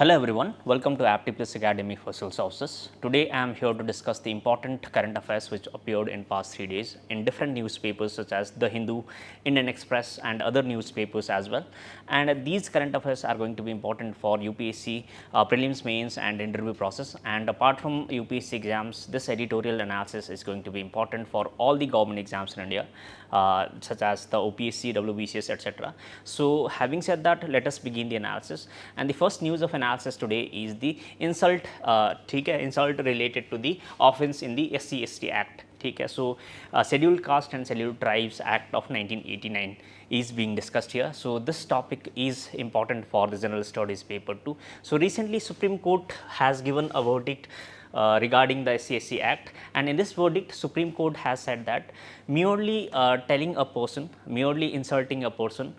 Hello everyone, welcome to Aptiplex Academy for Civil Services. Today I am here to discuss the important current affairs which appeared in past 3 days in different newspapers such as The Hindu, Indian Express and other newspapers as well. And these current affairs are going to be important for UPSC prelims, mains and interview process. And apart from UPSC exams, this editorial analysis is going to be important for all the government exams in India. Such as the OPSC, WBCS, etc. So, having said that, let us begin the analysis. And the first news of analysis today is the insult, insult related to the offence in the SC/ST Act. So, Scheduled Caste and Scheduled Tribes Act of 1989 is being discussed here. So, this topic is important for the general studies paper too. So, recently Supreme Court has given a verdict regarding the SC/ST Act, and in this verdict Supreme Court has said that merely telling a person, merely insulting a person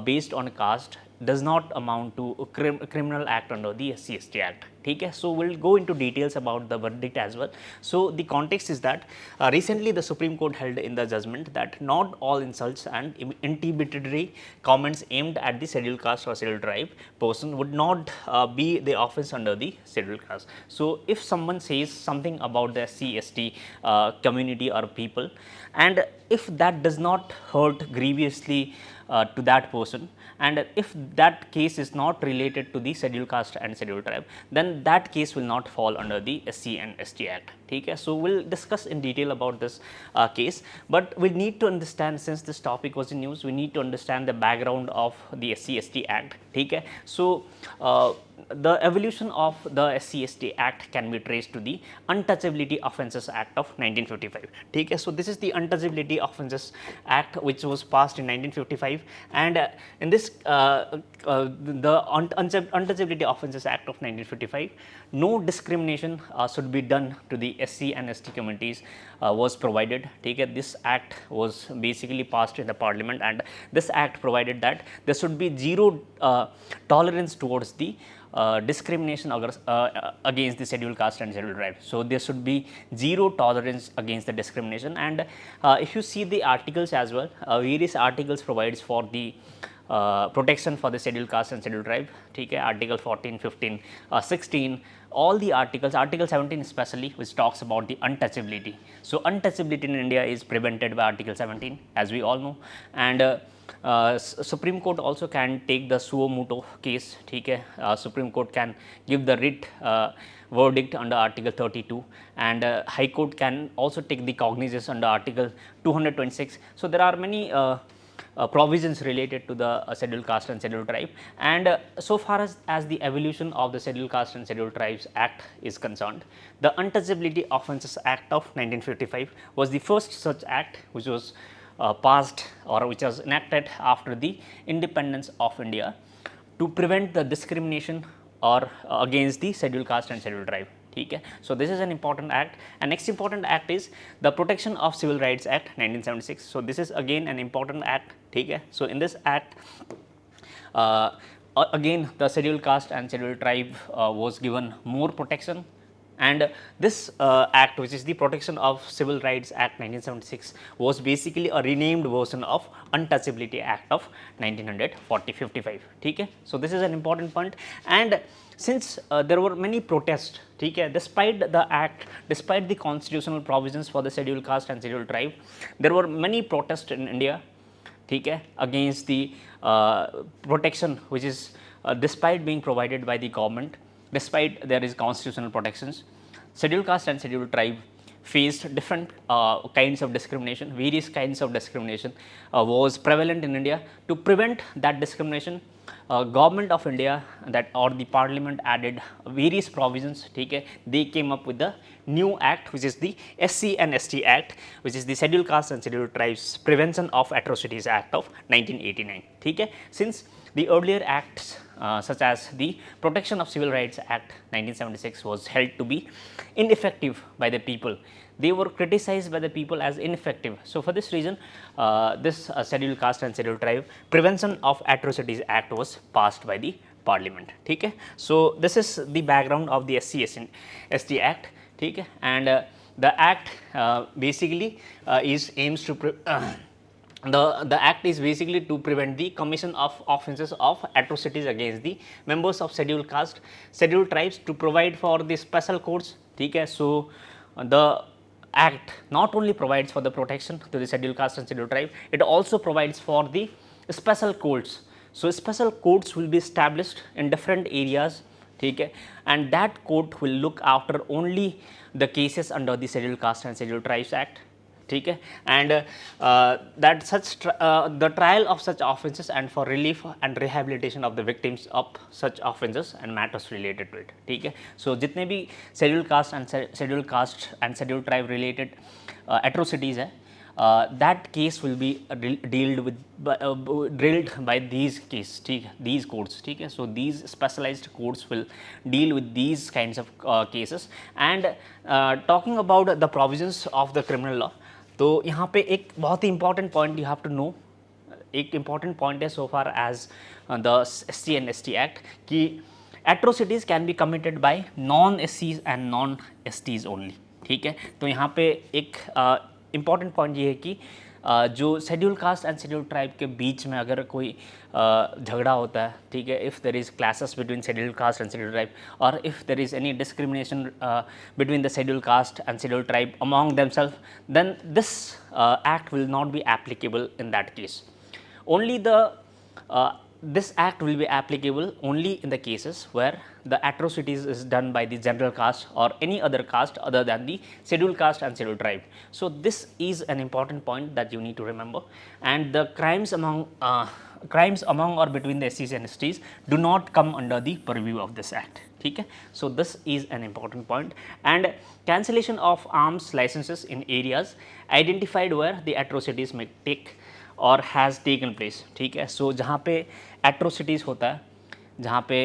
based on caste does not amount to a criminal act under the SC/ST Act. So, we will go into details about the verdict as well. So, the context is that recently the Supreme Court held in the judgment that not all insults and intimidatory comments aimed at the scheduled caste or scheduled tribe person would not be the offence under the scheduled caste. So, if someone says something about the SC/ST community or people, and if that does not hurt grievously to that person, and if that case is not related to the scheduled caste and scheduled tribe, then that case will not fall under the SC and ST Act. So, we will discuss in detail about this case, but we need to understand, since this topic was in news, we need to understand the background of the SC/ST Act. So, the evolution of the SC/ST Act can be traced to the Untouchability Offences Act of 1955. So, this is the Untouchability Offences Act which was passed in 1955, and in this the Untouchability Offences Act of 1955, no discrimination should be done to the SC and ST communities was provided. This act was basically passed in the parliament, and this act provided that there should be zero tolerance towards the discrimination against the scheduled caste and scheduled tribe. So, there should be zero tolerance against the discrimination, and if you see the articles as well, various articles provides for the protection for the scheduled caste and scheduled tribe. Article 14, 15, 16, all the articles, article 17 especially, which talks about the untouchability. So, untouchability in India is prevented by article 17, as we all know, and Supreme Court also can take the suo motu case. Supreme Court can give the writ verdict under article 32, and High Court can also take the cognizance under article 226. So, there are many provisions related to the scheduled caste and scheduled tribe, and so far as the evolution of the Scheduled Caste and Scheduled Tribes Act is concerned, the Untouchability Offences Act of 1955 was the first such act which was passed, or which was enacted after the independence of India, to prevent the discrimination or against the scheduled caste and scheduled tribe. So, this is an important act, and next important act is the Protection of Civil Rights Act 1976. So, this is again an important act. So, in this act again the scheduled caste and scheduled tribe was given more protection, and this act, which is the Protection of Civil Rights Act 1976, was basically a renamed version of Untouchability Act of 1955. So, this is an important point, and since there were many protests, despite the act, despite the constitutional provisions for the scheduled caste and scheduled tribe, there were many protests in India against the protection which is despite being provided by the government, despite there is constitutional protections, scheduled caste and scheduled tribe faced different kinds of discrimination. Various kinds of discrimination was prevalent in India. To prevent that discrimination, government of India, that or the parliament, added various provisions. They came up with the new act, which is the SC and ST Act, which is the Scheduled Caste and Scheduled Tribes Prevention of Atrocities Act of 1989. Since the earlier acts such as the Protection of Civil Rights Act 1976 was held to be ineffective by the people, they were criticized by the people as ineffective. So, for this reason, this Scheduled Caste and Scheduled Tribe Prevention of Atrocities Act was passed by the parliament. So, this is the background of the SC/ST Act, and the act basically aims to the act is basically to prevent the commission of offences of atrocities against the members of scheduled caste, scheduled tribes, to provide for the special courts. ठीक है, so the act not only provides for the protection to the scheduled caste and scheduled tribe, it also provides for the special courts. So special courts will be established in different areas, ठीक है, and that court will look after only the cases under the scheduled caste and scheduled tribes act, ठीक है, and that such the trial of such offences and for relief and rehabilitation of the victims of such offences and matters related to it, ठीक है. So जितने भी scheduled caste and scheduled tribe related atrocities है, that case will be drilled by these cases, ठीक है, these courts, ठीक है. So these specialized courts will deal with these kinds of cases. And talking about the provisions of the criminal law, तो यहाँ पे एक बहुत ही important point you have to know, एक इंपॉर्टेंट पॉइंट है so far as the SC and ST act कि atrocities can be committed by non SCs and non STs only, ठीक है. तो यहाँ पे एक इम्पॉर्टेंट पॉइंट ये है कि जो schedule caste and schedule tribe के बीच में अगर कोई झगड़ा होता है, ठीक है, if there is classes between schedule caste and schedule tribe, और if there is any discrimination between the schedule caste and schedule tribe among themselves, then this act will not be applicable in that case. Only this act will be applicable only in the cases where the atrocities is done by the general caste or any other caste other than the scheduled caste and scheduled tribe. So this is an important point that you need to remember. And the crimes among or between the SCs and STs do not come under the purview of this act. Okay? So this is an important point. And cancellation of arms licenses in areas identified where the atrocities may take और has taken place, ठीक है. सो जहाँ पे atrocities होता है, जहाँ पे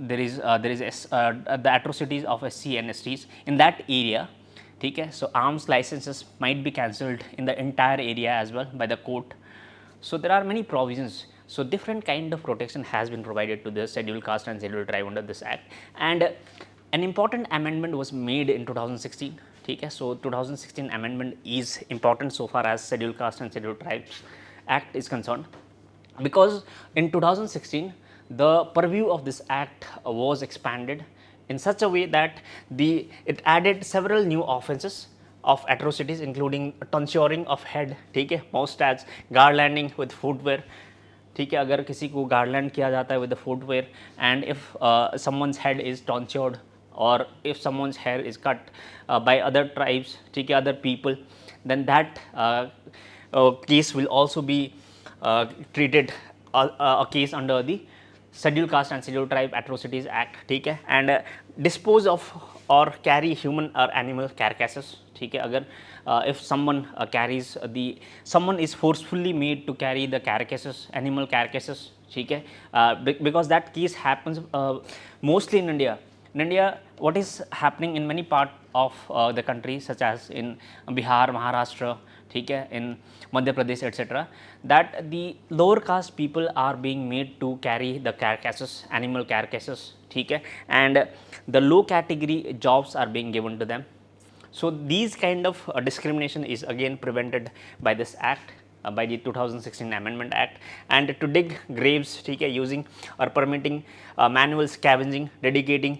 there is the atrocities of SC and STs in that area, ठीक है. So arms licences might be cancelled in the entire area as well by the court. So there are many provisions. So different kind of protection has been provided to the scheduled caste and scheduled tribe under this act. And an important amendment was made in 2016. ठीक है. So 2016 amendment is important so far as scheduled caste and scheduled tribes act is concerned, because in 2016 the purview of this act was expanded in such a way that it added several new offences of atrocities including tonsuring of head, ठीक है, moustache, garlanding with footwear, ठीक है. अगर किसी को garland किया जाता है with the footwear, and if someone's head is tonsured or if someone's hair is cut by other tribes, ठीक है, other people, then that case will also be treated a case under the scheduled caste and scheduled tribe atrocities act, ठीक है. And dispose of or carry human or animal carcasses, ठीक है. अगर if someone carries someone is forcefully made to carry the carcasses, animal carcasses, ठीक है, because that case happens mostly in India. In India, what is happening in many part of the country such as in Bihar, Maharashtra, ठीक है, in Madhya Pradesh, etc., that the lower caste people are being made to carry the carcasses, animal carcasses, ठीक है, and the low category jobs are being given to them. So these kind of discrimination is again prevented by this act, by the 2016 Amendment Act. And to dig graves, ठीक है, using or permitting manual scavenging, dedicating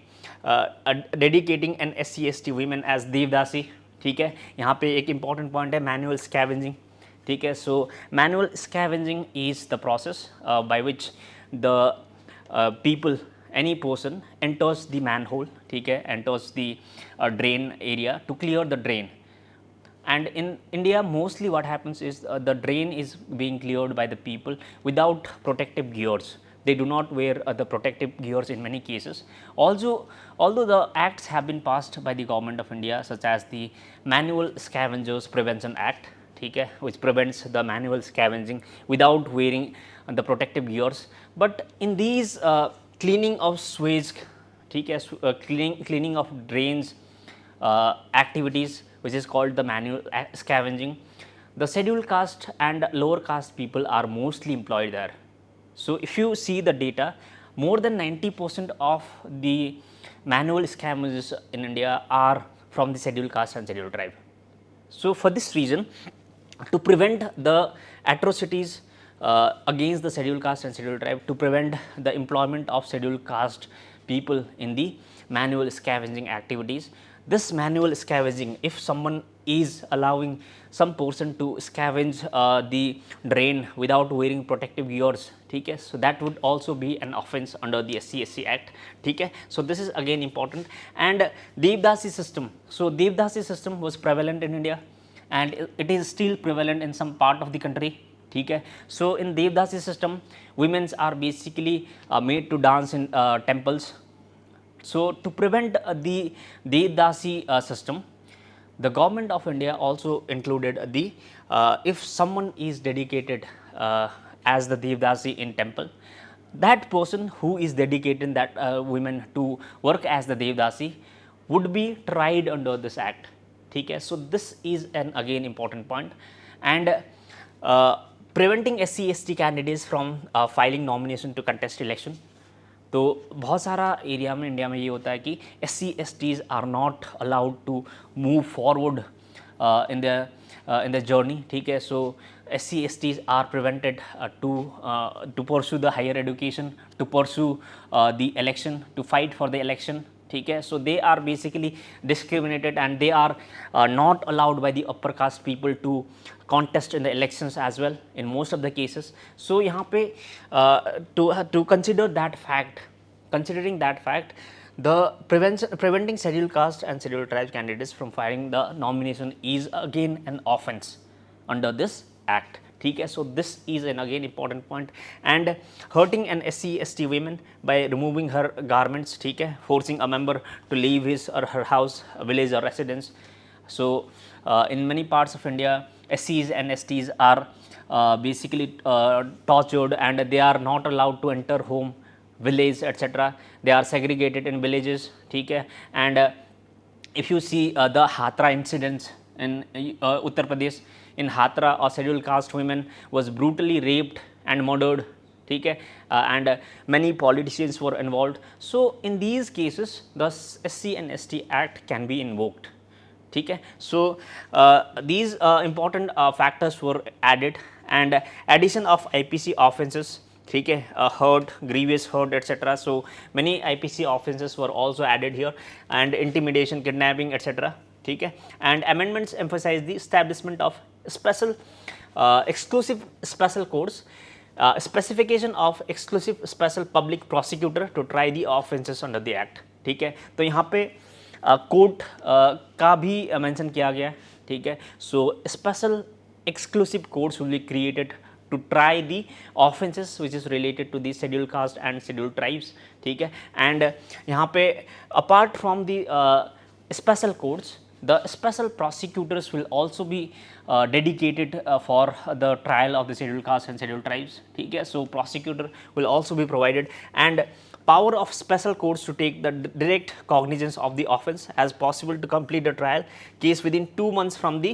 an SC/ST women as devdasi, ठीक है. यहाँ पे एक important point है manual scavenging, ठीक है. So manual scavenging is the process by which the people, any person enters the manhole, ठीक है, enters the drain area to clear the drain. And in India, mostly what happens is the drain is being cleared by the people without protective gears. They do not wear the protective gears in many cases. Also, although the acts have been passed by the government of India, such as the Manual Scavengers Prevention Act, ठीक है, which prevents the manual scavenging without wearing the protective gears. But in these cleaning of sewage, ठीक है, cleaning of drains activities, which is called the manual scavenging, the scheduled caste and lower caste people are mostly employed there. So if you see the data, more than 90% of the manual scavengers in India are from the scheduled caste and scheduled tribe. So for this reason, to prevent the atrocities against the scheduled caste and scheduled tribe to prevent the employment of scheduled caste people in the manual scavenging activities. This manual scavenging, if someone is allowing some person to scavenge the drain without wearing protective gears, ठीक है, so that would also be an offence under the SC Act, ठीक है. So this is again important. And Devdasi system, so Devdasi system was prevalent in India and it is still prevalent in some part of the country, ठीक है. So in Devdasi system, women are basically made to dance in temples. So to prevent the Devdasi system, the government of India also included the if someone is dedicated as the Devdasi in temple, that person who is dedicating that women to work as the Devdasi would be tried under this act, ठीक है. So this is an again important point. And preventing SC/ST candidates from filing nomination to contest election. तो बहुत सारा area में India में ये होता है कि SC/STs are not allowed to move forward in the journey, ठीक है. So SC/STs are prevented to pursue the higher education, to pursue the election, to fight for the election, ठीक है. So they are basically discriminated and they are not allowed by the upper caste people to contest in the elections as well in most of the cases. So यहाँ पे to consider that fact, considering that fact, the preventing scheduled caste and scheduled tribes candidates from filing the nomination is again an offence under this act, ठीक है. So this is an again important point. And hurting an SC/ST women by removing her garments, ठीक है, forcing a member to leave his or her house, village or residence. So in many parts of India, SCs and STs are basically tortured and they are not allowed to enter home, village, etc. They are segregated in villages, ठीक है. And if you see the Hatra incidents in Uttar Pradesh, in Hatra a scheduled caste women was brutally raped and murdered, ठीक है, and many politicians were involved. So in these cases the SC and ST Act can be invoked, ठीक है. So these important factors were added. And addition of IPC offences, ठीक है, hurt, grievous hurt, etc. So many IPC offences were also added here, and intimidation, kidnapping, etc. ठीक है. And amendments emphasize the establishment of special exclusive special courts, specification of exclusive special public prosecutor to try the offences under the act, ठीक है. तो यहाँ पे court का भी mention किया गया, ठीक है. So special exclusive courts will be created to try the offences which is related to the schedule caste and schedule tribes, ठीक है. एंड यहाँ पे apart from the special courts, the special prosecutors will also be dedicated for the trial of the scheduled caste and scheduled tribes, ठीक है. So prosecutor will also be provided, and power of special courts to take the direct cognizance of the offence as possible to complete the trial case within 2 months from the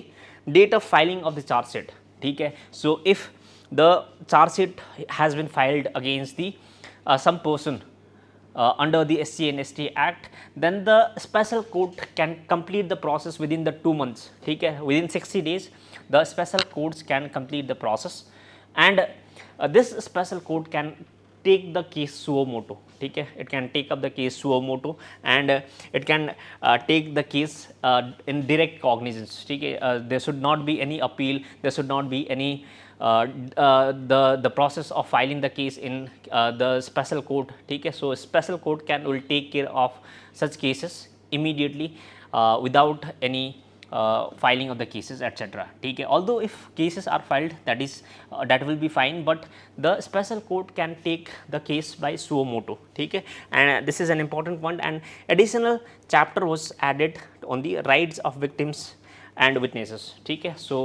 date of filing of the charge sheet, ठीक है. So if the charge sheet has been filed against the some person under the SC and ST Act, then the special court can complete the process within the 2 months, ठीक है. Within 60 days the special courts can complete the process, and this special court can take the case suo motu, ठीक है. It can take up the case suo motu, and it can take the case in direct cognizance, ठीक है. There should not be any appeal, there should not be any the process of filing the case in the special court, ठीक है. So special court will take care of such cases immediately without any filing of the cases, etc. ठीक है. Although if cases are filed, that will be fine, but the special court can take the case by suo motu, ठीक है. And this is an important point. And additional chapter was added on the rights of victims and witnesses, ठीक है. So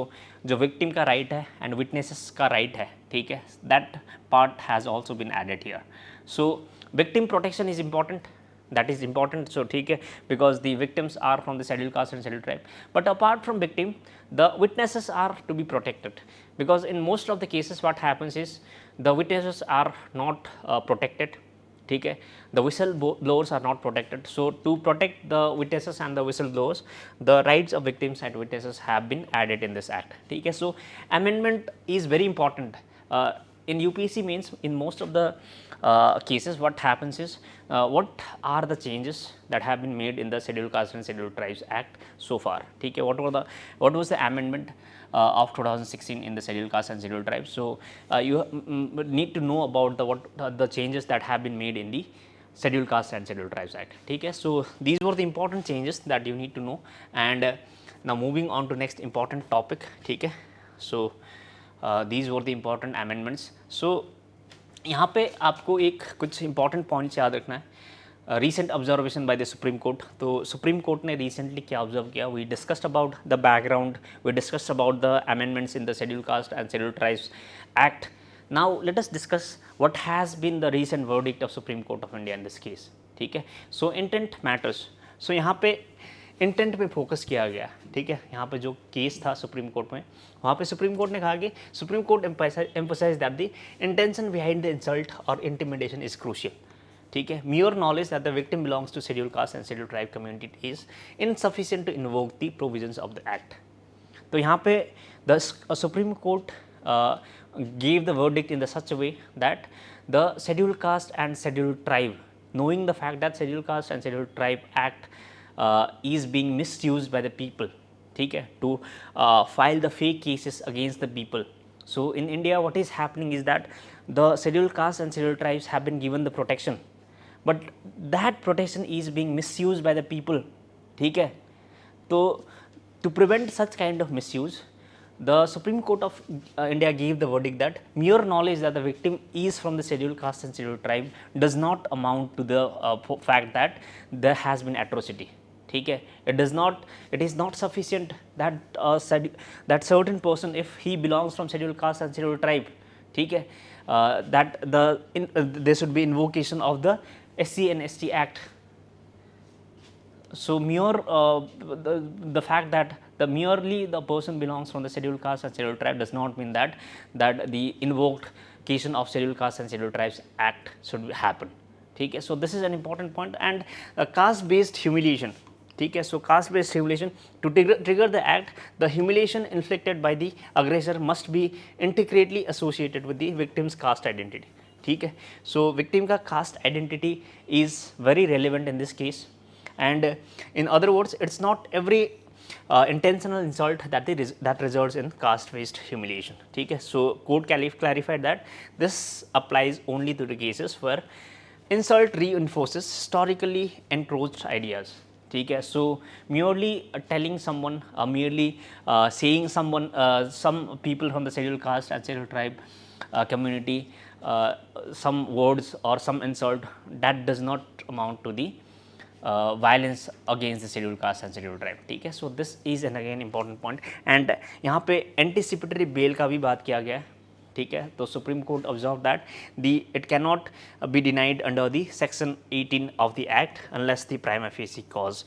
जो victim का right है and witnesses का right है, ठीक है, that part has also been added here. So victim protection is important, that is important. So ठीक है, because the victims are from the scheduled caste and scheduled tribe. But apart from victim, the witnesses are to be protected, because in most of the cases what happens is the witnesses are not protected, ठीक है, the whistle blowers are not protected. So to protect the witnesses and the whistle blowers, the rights of victims and witnesses have been added in this act. ठीक है, so amendment is very important. In UPSC means in most of the cases what happens is what are the changes that have been made in the Scheduled Caste and Scheduled Tribes Act so far. ठीक है, what was the amendment of 2016 in the Scheduled Caste and Scheduled Tribes. So you need to know about the changes that have been made in the Scheduled Caste and Scheduled Tribes Act. ठीक है, so these were the important changes that you need to know. And now moving on to next important topic. ठीक है, so these were the important amendments. So यहाँ पे आपको एक कुछ important points याद रखना है. Recent observation by the Supreme Court. तो Supreme Court ने recently क्या observe किया? We discussed about the background, we discussed about the amendments in the Scheduled Caste and Scheduled Tribes Act. Now let us discuss what has been the recent verdict of Supreme Court of India in this case. ठीक है, so intent matters. So यहाँ पे intent पे focus किया गया. ठीक है, यहाँ पे जो केस था सुप्रीम कोर्ट में, वहाँ पे सुप्रीम कोर्ट ने कहा कि Supreme Court emphasise that the intention behind the insult और इंटिमिडेशन इज क्रूशियल. ठीक है, mere knowledge that the victim belongs to scheduled caste and scheduled tribe community is insufficient to invoke the provisions of the act. तो यहाँ पे the Supreme Court gave the verdict in the such a way that the scheduled caste and scheduled tribe, knowing the fact that scheduled caste and scheduled tribe act is being misused by the people, ठीक है, to file the fake cases against the people. So in India what is happening is that the scheduled caste and scheduled tribes have been given the protection, but that protection is being misused by the people. ठीक है, तो to prevent such kind of misuse, the Supreme Court of India gave the verdict that mere knowledge that the victim is from the scheduled caste and scheduled tribe does not amount to the fact that there has been atrocity. ठीक है, it is not sufficient that that certain person, if he belongs from scheduled caste and scheduled tribe, ठीक है, that there should be invocation of the SC and ST Act. So mere the fact that merely the person belongs from the scheduled caste and scheduled tribe does not mean that the invocation of Scheduled Caste and Scheduled Tribes Act should happen. ठीक है, so this is an important point. And caste based humiliation. ठीक है, so caste based humiliation, to trigger the act, the humiliation inflicted by the aggressor must be intricately associated with the victim's caste identity. ठीक है, so victim का caste identity is very relevant in this case. And in other words, it's not every intentional insult that results in caste based humiliation. ठीक है, so court clarified that this applies only to the cases where insult reinforces historically encroached ideas. ठीक है, so merely telling someone, merely saying someone, some people from the scheduled caste and scheduled tribe community some words or some insult, that does not amount to the violence against the scheduled caste and scheduled tribe. ठीक है, so this is an again important point. And यहाँ पे anticipatory bail का भी बात किया गया है. ठीक है, तो Supreme Court observe that it can not be denied under the section 18 of the act unless the prima facie cause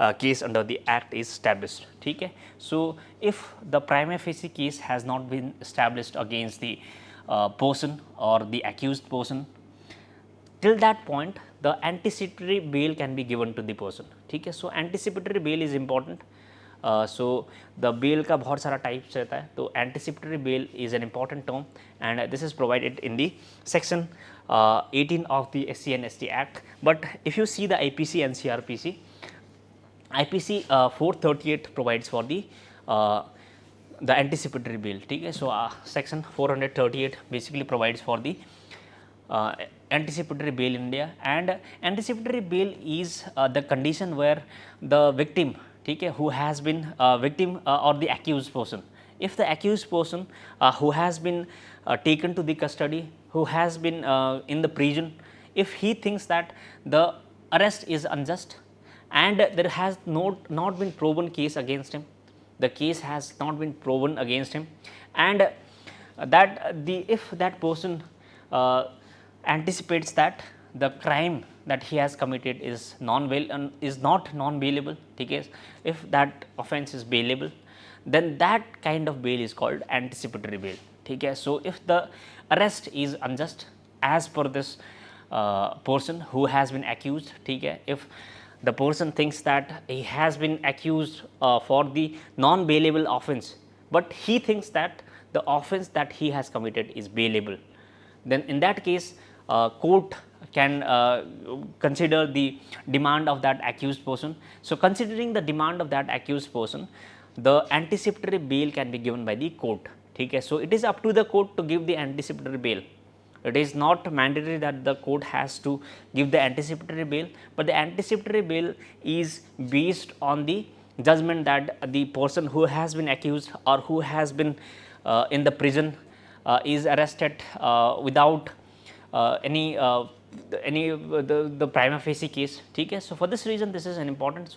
case under the act is established. ठीक है, so if the prima facie case has not been established against the person or the accused person, till that point the anticipatory bail can be given to the person. ठीक है, so anticipatory bail is important. So the bail का बहुत सारा types रहता है, तो anticipatory bail is an important term and this is provided in the section 18 of the SC and ST Act. But if you see the IPC and CRPC, IPC 438 provides for the anticipatory bail. ठीक है, so section 438 basically provides for the anticipatory bail in India, and anticipatory bail is the condition where the victim, ठीक है, who has been victim or the accused person, if the accused person who has been taken to the custody, who has been in the prison, if he thinks that the arrest is unjust and there has not been proven case against him, the case has not been proven against him, and that if that person anticipates that the crime that he has committed is not non-bailable, ठीक है, if that offence is bailable, then that kind of bail is called anticipatory bail. ठीक है, so if the arrest is unjust as per this person who has been accused, ठीक है, if the person thinks that he has been accused for the non bailable offence, but he thinks that the offence that he has committed is bailable, then in that case court can consider the demand of that accused person. So, considering the demand of that accused person, the anticipatory bail can be given by the court, ठीक है. So, it is up to the court to give the anticipatory bail. It is not mandatory that the court has to give the anticipatory bail, but the anticipatory bail is based on the judgment that the person who has been accused or who has been in the prison is arrested without the prima facie case, ठीक है. So, for this reason this is an important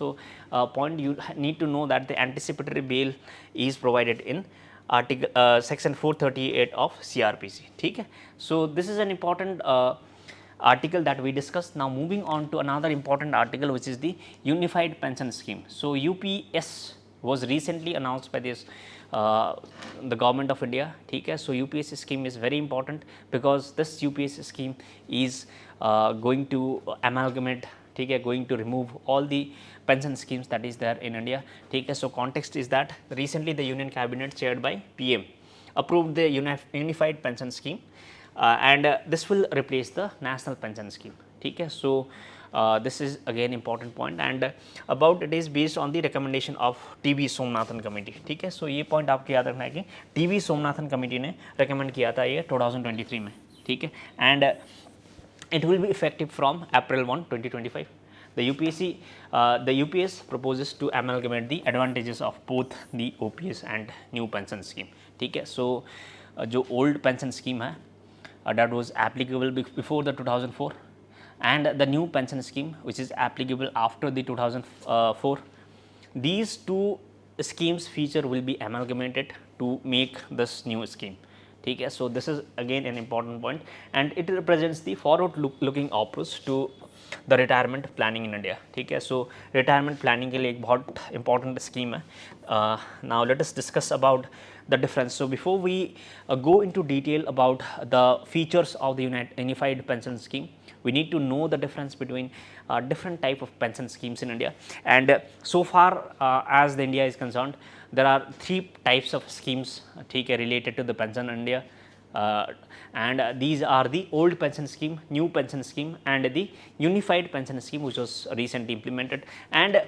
point. You need to know that the anticipatory bail is provided in article section 438 of CRPC, ठीक है. So, this is an important article that we discussed. Now, moving on to another important article, which is the Unified Pension Scheme. So, UPS was recently announced by this the government of India, ठीक है. So, UPS scheme is very important because this UPS scheme is going to amalgamate, ठीक है, going to remove all the pension schemes that is there in India, ठीक है. So, context is that recently the Union Cabinet chaired by PM approved the Unified Pension Scheme and this will replace the National Pension Scheme, ठीक है. So, this is again important point and about it is based on the recommendation of TB Somnathan Committee, ठीक है. So, ये point आपको याद रखना है कि TB Somnathan Committee ने recommend किया था ये 2023 में, ठीक है, and it will be effective from April 1, 2025. The UPS proposes to amalgamate the advantages of both the OPS and new pension scheme, ठीक है. So, जो old pension scheme है that was applicable before the 2004 and the new pension scheme which is applicable after the 2004, these two schemes feature will be amalgamated to make this new scheme, ठीक है. So, this is again an important point and it represents the forward looking approach to the retirement planning in India, ठीक है. So, retirement planning के लिए एक बहुत important scheme है. Now, let us discuss about the difference. So, before we go into detail about the features of the Unified Pension Scheme, we need to know the difference between different type of pension schemes in India. And so far as the India is concerned, there are three types of schemes, ठीक है, related to the pension in India. And these are the old pension scheme, new pension scheme and the unified pension scheme which was recently implemented. And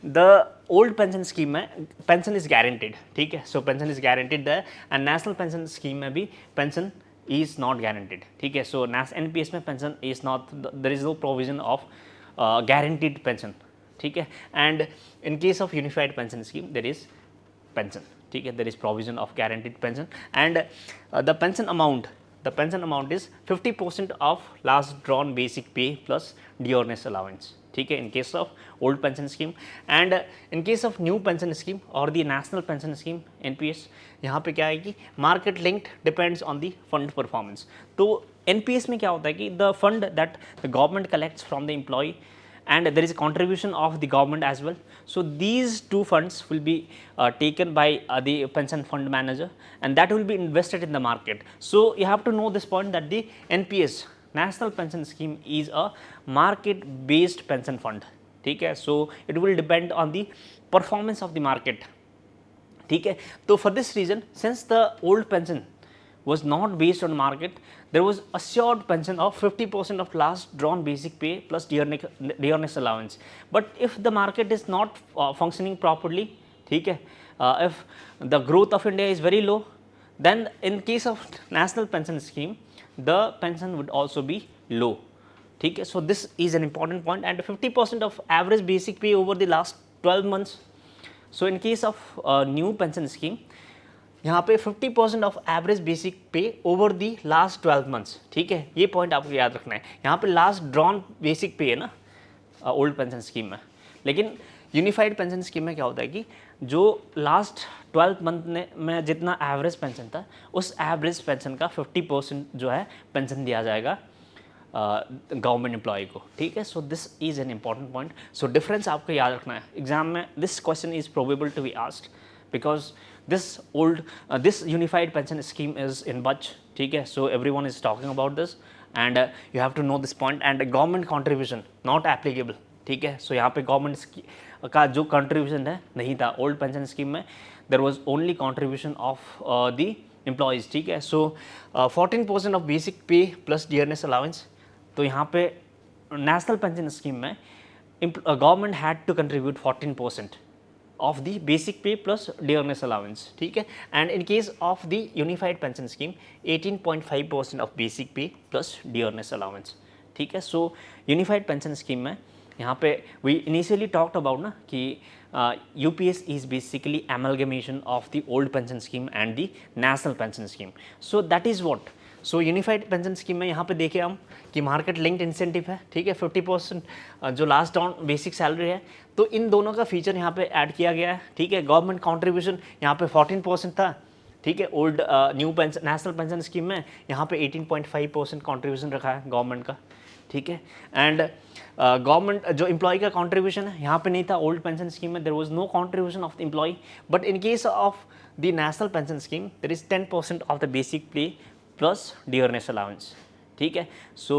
the old pension scheme में pension is guaranteed, ठीक है. So, pension is guaranteed there and national pension scheme में भी pension is not guaranteed, ठीक है. So, NPS में pension is not, there is no provision of guaranteed pension, ठीक है. And in case of unified pension scheme there is pension, ठीक है, there is provision of guaranteed pension and the pension amount is 50% of last drawn basic pay plus dearness allowance, ठीक है, in case of old pension scheme. And in case of new pension scheme or the national pension scheme NPS, यहाँ पे क्या है कि market linked depends on the fund performance. तो NPS में क्या होता है कि the fund that the government collects from the employee and there is a contribution of the government as well. So, these two funds will be taken by the pension fund manager and that will be invested in the market. So, you have to know this point that the NPS, National Pension Scheme, is a market based pension fund, ठीक है. So, it will depend on the performance of the market, ठीक है. So, for this reason, since the old pension was not based on market, there was assured pension of 50% of last drawn basic pay plus dearness allowance. But if the market is not functioning properly, ठीक है, if the growth of India is very low, then in case of national pension scheme, the pension would also be low, ठीक है. So, this is an important point and 50% of average basic pay over the last 12 months. So, in case of new pension scheme, यहाँ पे 50% of average basic पे over the last 12 months, ठीक है. ये point आपको याद रखना है. यहाँ पे लास्ट ड्रॉन बेसिक पे है ना ओल्ड पेंशन स्कीम में, लेकिन यूनिफाइड पेंशन स्कीम में क्या होता है कि जो लास्ट 12 मंथ में जितना एवरेज पेंशन था उस एवरेज पेंशन का 50% जो है पेंशन दिया जाएगा गवर्नमेंट एम्प्लॉय को, ठीक है. So this is an important point. So difference आपको याद रखना है. एग्जाम में this question is probable to be asked because this unified pension scheme is in budge, ठीक है. So, everyone is talking about this and you have to know this point and government contribution not applicable, ठीक है। सो यहाँ पे government का जो contribution है नहीं था ओल्ड पेंशन स्कीम में, there was only contribution of the employees, ठीक है। So 14% of basic pay plus dearness allowance, तो यहाँ पे नेशनल पेंशन स्कीम में government had to contribute 14% of the basic pay plus dearness allowance, ठीक है। and in case of the unified pension scheme 18.5% of basic pay plus dearness allowance, ठीक है। so unified pension scheme में यहाँ पे we initially talked about ना कि UPS is basically amalgamation of the old pension scheme and the national pension scheme, so that is what so unified pension scheme में यहाँ पे देखें हम कि मार्केट लिंक्ड इंसेंटिव है, ठीक है, 50% जो लास्ट डाउन बेसिक सैलरी है, तो इन दोनों का फीचर यहाँ पे ऐड किया गया है, ठीक है। गवर्नमेंट कंट्रीब्यूशन यहाँ पे 14% था, ठीक है, old new pension national pension scheme में यहाँ पे 18.5% कंट्रीब्यूशन रखा है गवर्नमेंट का, ठीक है। एंड गवर्नमेंट जो एम्प्लॉय का कंट्रीब्यूशन है यहाँ पे नहीं था ओल्ड पेंशन स्कीम में, there was no contribution of the employee, but in case of the national pension scheme there is 10% of the basic pay plus dearness allowance, ठीक है। सो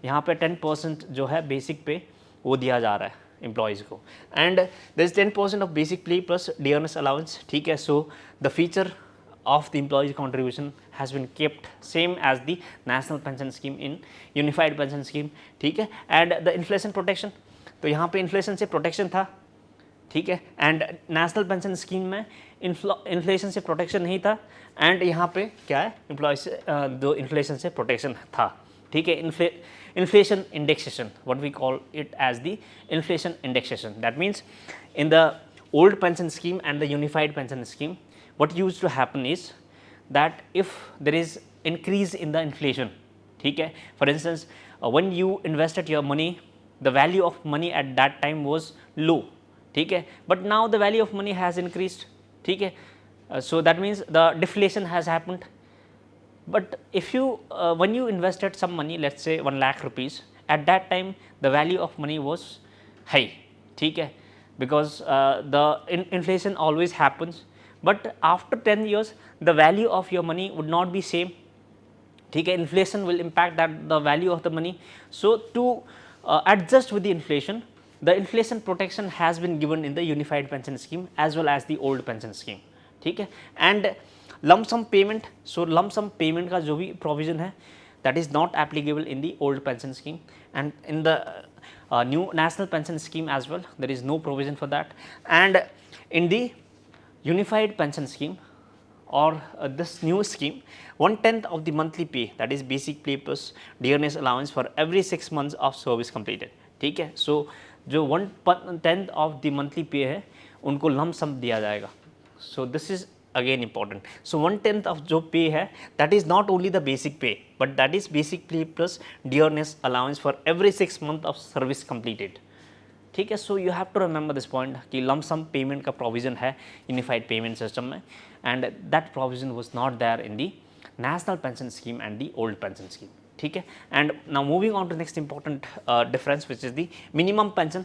यहाँ पे 10% जो है बेसिक पे वो दिया जा रहा है एम्प्लॉयज़ को, and there is 10% of basic pay plus dearness allowance, ठीक है। So the feature of the employees contribution has been kept same as the national pension scheme in unified pension scheme, ठीक है। and the inflation protection, तो यहाँ पे inflation से protection था, ठीक है, एंड नेशनल पेंशन स्कीम में इन्फ्लेशन से प्रोटेक्शन नहीं था, एंड यहाँ पे क्या है एम्प्लॉय से दो इन्फ्लेशन से प्रोटेक्शन था, ठीक है। Inflation indexation, what we call it as the inflation indexation, that means in the old pension scheme and the unified pension scheme what used to happen is that if there is increase in the inflation, ठीक है, for instance when you invested your money the value of money at that time was low, ठीक है, but now the value of money has increased, ठीक है, so that means the deflation has happened, but if you when you invested some money, let's say 1 lakh rupees, at that time the value of money was high, ठीक है, because the inflation always happens, but after 10 years the value of your money would not be same, ठीक है, inflation will impact that the value of the money, so to adjust with the inflation, the inflation protection has been given in the unified pension scheme as well as the old pension scheme, ठीक है। and lump sum payment, so lump sum payment का जो भी provision है that is not applicable in the old pension scheme, and in the new national pension scheme as well there is no provision for that, and in the unified pension scheme or this new scheme 1/10 of the monthly pay, that is basic pay plus dearness allowance for every 6 months of service completed, ठीक है। so जो 1/10 of the monthly pay है उनको lump sum दिया जाएगा, so this is again important, so 1/10 of जो pay है that is not only the basic pay but that is basic pay plus dearness allowance for every 6 months of service completed, ठीक है। So you have to remember this point कि lump sum payment का provision है unified payment system में, and that provision was not there in the national pension scheme and the old pension scheme, ठीक है। And now moving on to next important difference which is the minimum pension.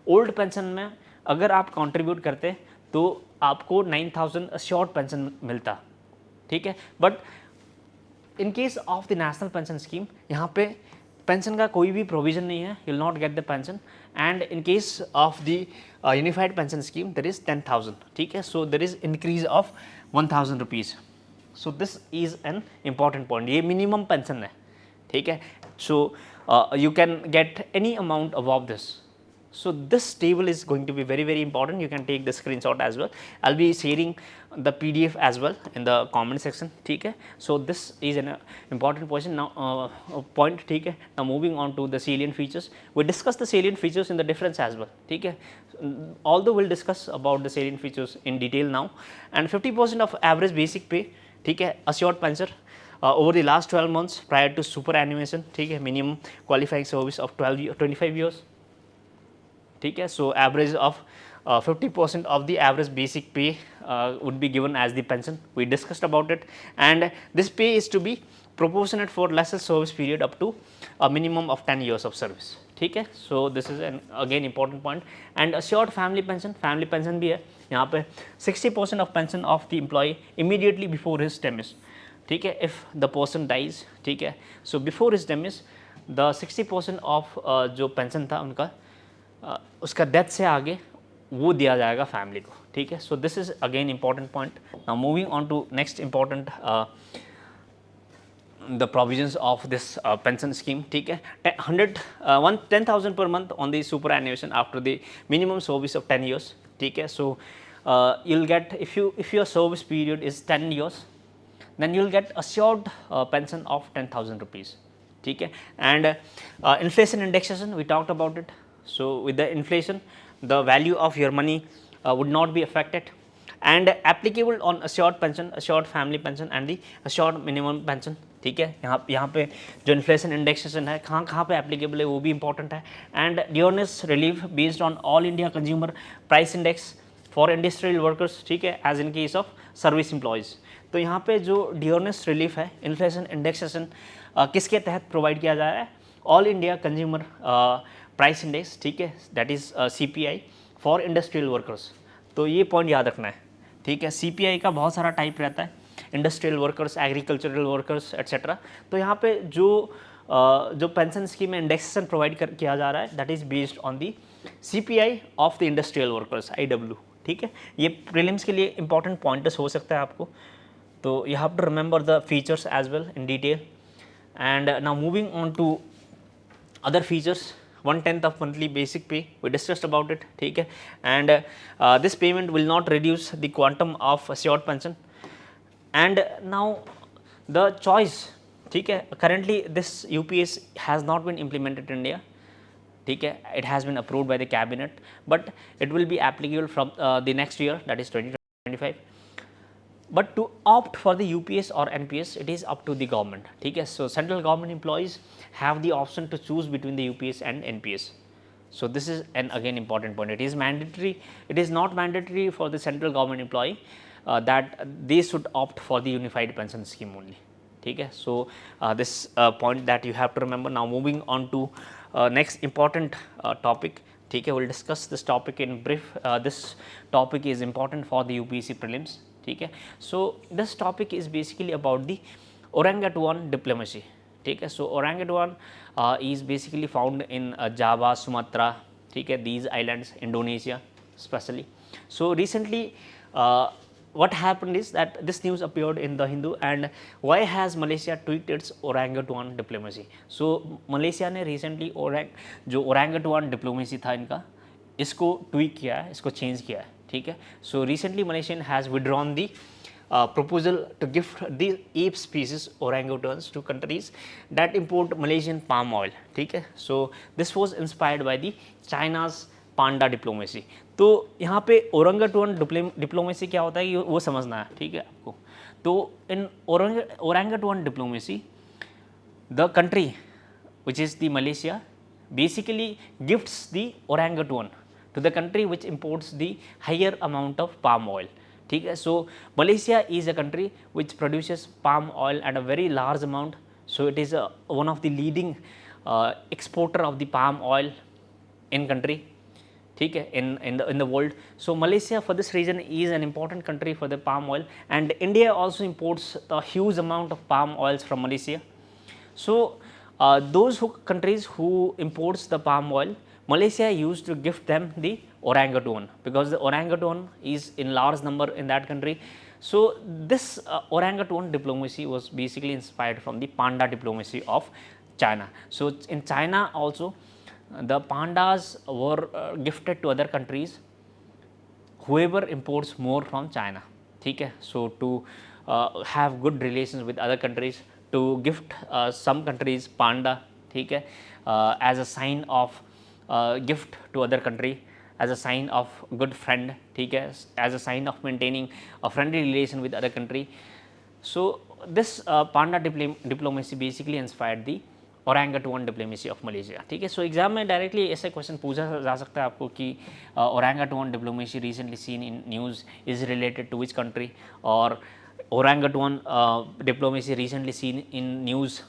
Old pension में अगर आप contribute करते तो आपको 9,000 short pension मिलता, ठीक है, but in case of the national pension scheme यहाँ पे पेंशन का कोई भी प्रोविजन नहीं है, you will not get the pension, and in case of the unified pension scheme there is 10,000, ठीक है। So there is increase of 1,000 rupees, so this is an important point, ये मिनिमम पेंशन है, ठीक है। So you can get any amount above this, so this table is going to be very important, you can take the screenshot as well, I'll be sharing the PDF as well in the comment section, ठीक है। so this is an important question now point, ठीक है। now moving on to the salient features, we discuss the salient features in the difference as well, ठीक है, although we'll discuss about the salient features in detail now, and 50% of average basic pay, ठीक है, assured pension over the last 12 months prior to superannuation, ठीक है, minimum qualifying service of 25 years, ठीक है। So average of 50% of the average basic pay would be given as the pension, we discussed about it, and this pay is to be proportionate for lesser service period up to a minimum of 10 years of service, ठीक है। So this is an again important point, and assured family pension भी है यहाँ पे 60% of pension of the employ immediately before his टेमिस, ठीक है, if the person dies, ठीक है, so before is demise the 60% of जो पेंशन था उनका उसका डेथ से आगे वो दिया जाएगा फैमिली को, ठीक है। So this is again important point. Now moving on to next important the provisions of this pension scheme, ठीक है। 10,000 per month on the superannuation after the minimum service of 10 years, ठीक है। So you'll get, if your service period is 10 years, then you'll get assured pension of 10,000 rupees, ठीक है। And inflation indexation, we talked about it. So with the inflation, the value of your money would not be affected, and applicable on assured pension, assured family pension and the assured minimum pension, ठीक है। यहाँ पे जो inflation indexation है कहाँ पे applicable है वो भी इंपॉर्टेंट है। And dearness relief based on all India consumer price index for industrial workers, ठीक है, as in case of service employees. तो यहाँ पे जो डियरनेस रिलीफ है, इन्फ्लेशन इंडेक्सेशन किसके तहत प्रोवाइड किया जा रहा है? All India consumer price index, ठीक है, that is CPI for industrial workers. तो ये पॉइंट याद रखना है, ठीक है। CPI का बहुत सारा टाइप रहता है, industrial workers, agricultural workers etcetera. तो यहाँ पे जो पेंशन स्कीम में इंडेक्सेशन प्रोवाइड किया जा रहा है, that is based on the CPI of the industrial workers, IW, ठीक है। ये प्रीलिम्स के लिए इंपॉर्टेंट पॉइंटर्स हो सकता है आपको, तो you have to remember the features as well in detail. And now moving on to other features, 1/10 of monthly basic pay, we discussed about it, ठीक है। and this payment will not reduce the quantum of assured pension। and now the choice, ठीक है, currently this UPS has not been implemented in India, ठीक है, it has been approved by the cabinet, but it will be applicable from the next year, that is 2025। but to opt for the UPS or NPS, it is up to the government, ठीक है। so central government employees have the option to choose between the UPS and NPS। so this is an again important point. It is mandatory, it is not mandatory for the central government employee that they should opt for the unified pension scheme only, ठीक है। so this point that you have to remember. Now moving on to next important topic, ठीक है, we'll discuss this topic in brief. This topic is important for the UPSC prelims, ठीक है। so this topic is basically about the orangutan diplomacy, ठीक है। so orangutan is basically found in Java, Sumatra, ठीक है, these islands, Indonesia especially। so recently what happened is that this news appeared in the Hindu, and why has Malaysia tweaked its orangutan diplomacy? so Malaysia ने recently जो orangutan diplomacy था इनका, इसको tweak किया है, इसको चेंज किया है, ठीक है। So recently Malaysian has withdrawn the proposal to gift the ape species orangutans to countries that import Malaysian palm oil, ठीक है। so this was inspired by the China's panda diplomacy। तो यहाँ पे orangutan diplomacy क्या होता है वो समझना है, ठीक है आपको। तो in orangutan diplomacy, the country which is the Malaysia basically gifts the orangutan to the country which imports the higher amount of palm oil, ठीक है। so Malaysia is a country which produces palm oil at a very large amount, so it is one of the leading exporter of the palm oil in country, ठीक है, in the world। so Malaysia for this reason is an important country for the palm oil, and India also imports a huge amount of palm oils from Malaysia। so those countries who imports the palm oil, Malaysia used to gift them the orangutan, because the orangutan is in large number in that country। so this orangutan diplomacy was basically inspired from the panda diplomacy of China। so in China also the pandas were gifted to other countries whoever imports more from China, ठीक है। so to have good relations with other countries, to gift some countries panda, ठीक है, as a sign of gift to other country, as a sign of good friend, ठीक है, as a sign of maintaining a friendly relation with other country। so this panda diplomacy basically inspired the orangutan diplomacy of Malaysia, ठीक है। so exam में directly ऐसा question पूछा जा सकता है आपको कि orangutan diplomacy recently seen in news is related to which country, or orangutan diplomacy recently seen in news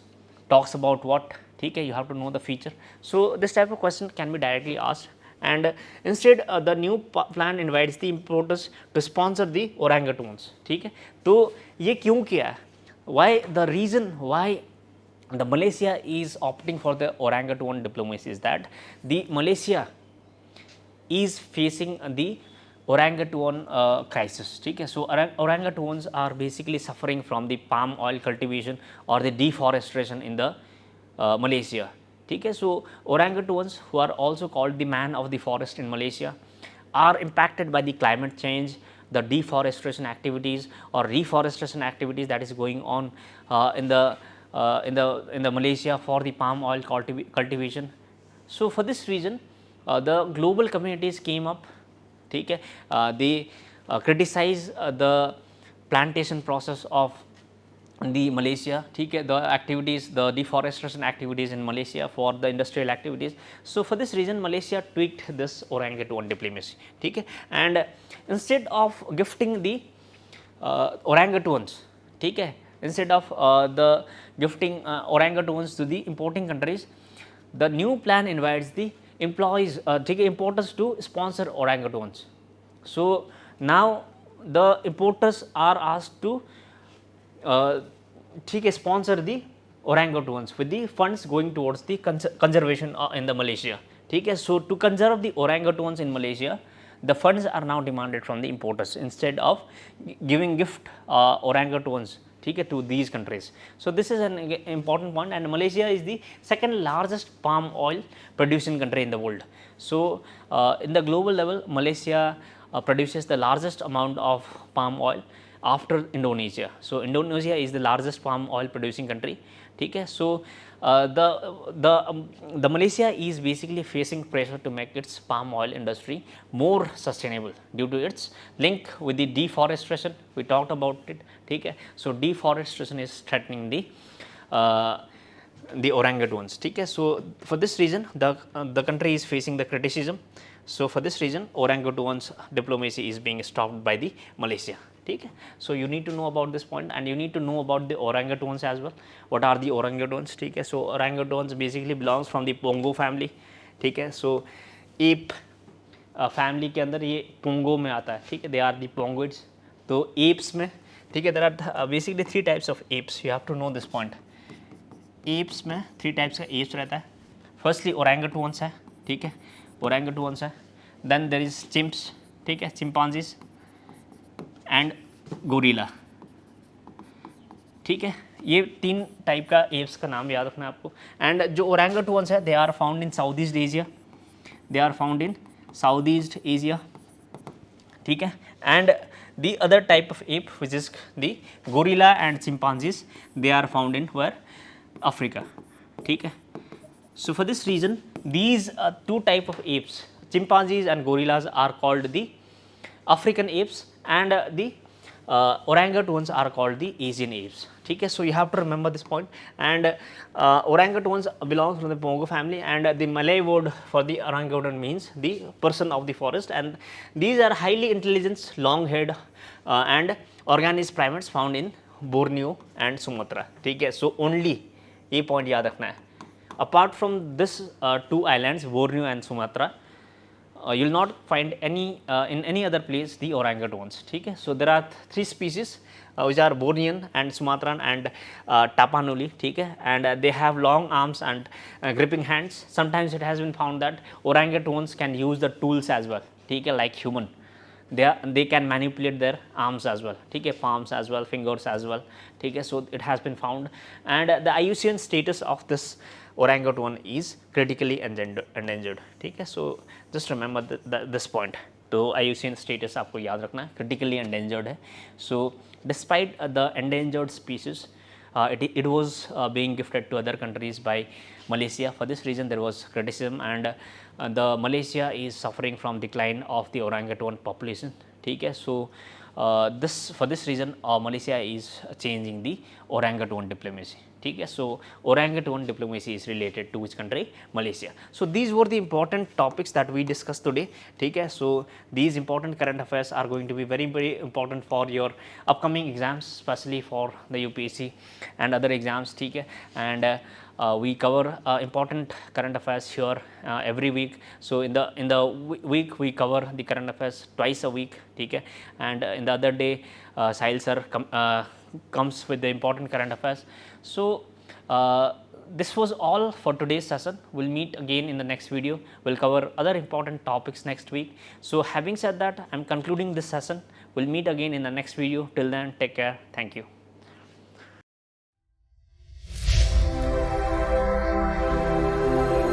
talks about what, ठीक है, you have to know the feature। so this type of question can be directly asked, and instead the new plan invites the importers to sponsor the orangutans, ठीक है। तो ये क्यों किया है? why the reason why the Malaysia is opting for the orangutan diplomacy is that the Malaysia is facing the orangutan crisis. Okay? So, orangutans are basically suffering from the palm oil cultivation or the deforestation in the Malaysia. Okay? So, orangutans, who are also called the man of the forest in Malaysia, are impacted by the climate change, the deforestation activities or reforestation activities that is going on in the Malaysia for the palm oil cultivation. So, for this reason the global communities came up, okay, they criticize the plantation process of the Malaysia, okay, the activities, the deforestation activities in Malaysia for the industrial activities. So, for this reason Malaysia tweaked this orangutan diplomacy, okay, and instead of gifting the orangutans, okay, instead of the gifting orangutans to the importing countries, the new plan invites the employees, importers to sponsor orangutans. So, now the importers are asked to sponsor the orangutans with the funds going towards the conservation in the Malaysia. So, to conserve the orangutans in Malaysia, the funds are now demanded from the importers instead of giving gift orangutans to these countries. So, this is an important point, and Malaysia is the second largest palm oil producing country in the world. So, in the global level, Malaysia produces the largest amount of palm oil after Indonesia. So, Indonesia is the largest palm oil producing country. Okay. So, the Malaysia is basically facing pressure to make its palm oil industry more sustainable due to its link with the deforestation. We talked about it. Okay. So, deforestation is threatening the orangutans. Okay. So, for this reason the country is facing the criticism. So, for this reason orangutans diplomacy is being stopped by the Malaysia. Okay. So, you need to know about this point, and you need to know about the orangutans as well. What are the orangutans? Okay. So, orangutans basically belongs from the Pongo family. Okay. So, ape family के अंदर ये Pongo में आता है. ठीक है. They are the pongoids. तो apes में, ठीक है, there are basically 3 types of apes. You have to know this point. apes में 3 types का apes रहता है. Firstly orangutans है. ठीक है. orangutans है. Then there is chimps. ठीक है. chimpanzees and gorilla. ठीक है. ये 3 टाइप का एप्स का नाम याद रखना है आपको. एंड जो ओरंगुटन्स है, they are found in South East Asia. They are found in South East Asia. ठीक है. And the other type of ape, which is the gorilla and chimpanzees, they are found in where? Africa. ठीक है. So, for this reason these 2 type of apes, chimpanzees and gorillas, are called the African apes, and the orangutans are called the Asian apes. Okay. So, you have to remember this point, and orangutans belongs to the Pongo family, and the Malay word for the orangutan means the person of the forest, and these are highly intelligent, long haired and organized primates found in Borneo and Sumatra. Okay. So, only ये point याद रखना है. Apart from this 2 islands, Borneo and Sumatra, you will not find any in any other place the orangutans. Okay. So, there are 3 species which are Bornean and Sumatran and Tapanuli. Okay. And they have long arms and gripping hands. Sometimes it has been found that orangutans can use the tools as well, okay, like human. They can manipulate their arms as well, okay, palms as well, fingers as well. Okay. So, it has been found, and the IUCN status of this orangutan is critically endangered. Okay. So, just remember this point. तो IUCN status आपको याद रखना है, critically endangered है. So, despite the endangered species, it was being gifted to other countries by Malaysia. For this reason there was criticism, and the Malaysia is suffering from decline of the orangutan population. Okay. So, for this reason Malaysia is changing the orangutan diplomacy. Okay. So, orangutan diplomacy is related to which country? Malaysia. So, these were the important topics that we discussed today. Okay. So, these important current affairs are going to be very important for your upcoming exams, especially for the UPSC and other exams. Okay. And we cover important current affairs here every week. So, in the week we cover the current affairs twice a week. Okay. And in the other day Sahil sir comes with the important current affairs. So, this was all for today's session. We'll meet again in the next video. We'll cover other important topics next week. So, having said that, I'm concluding this session. We'll meet again in the next video. Till then, take care. Thank you.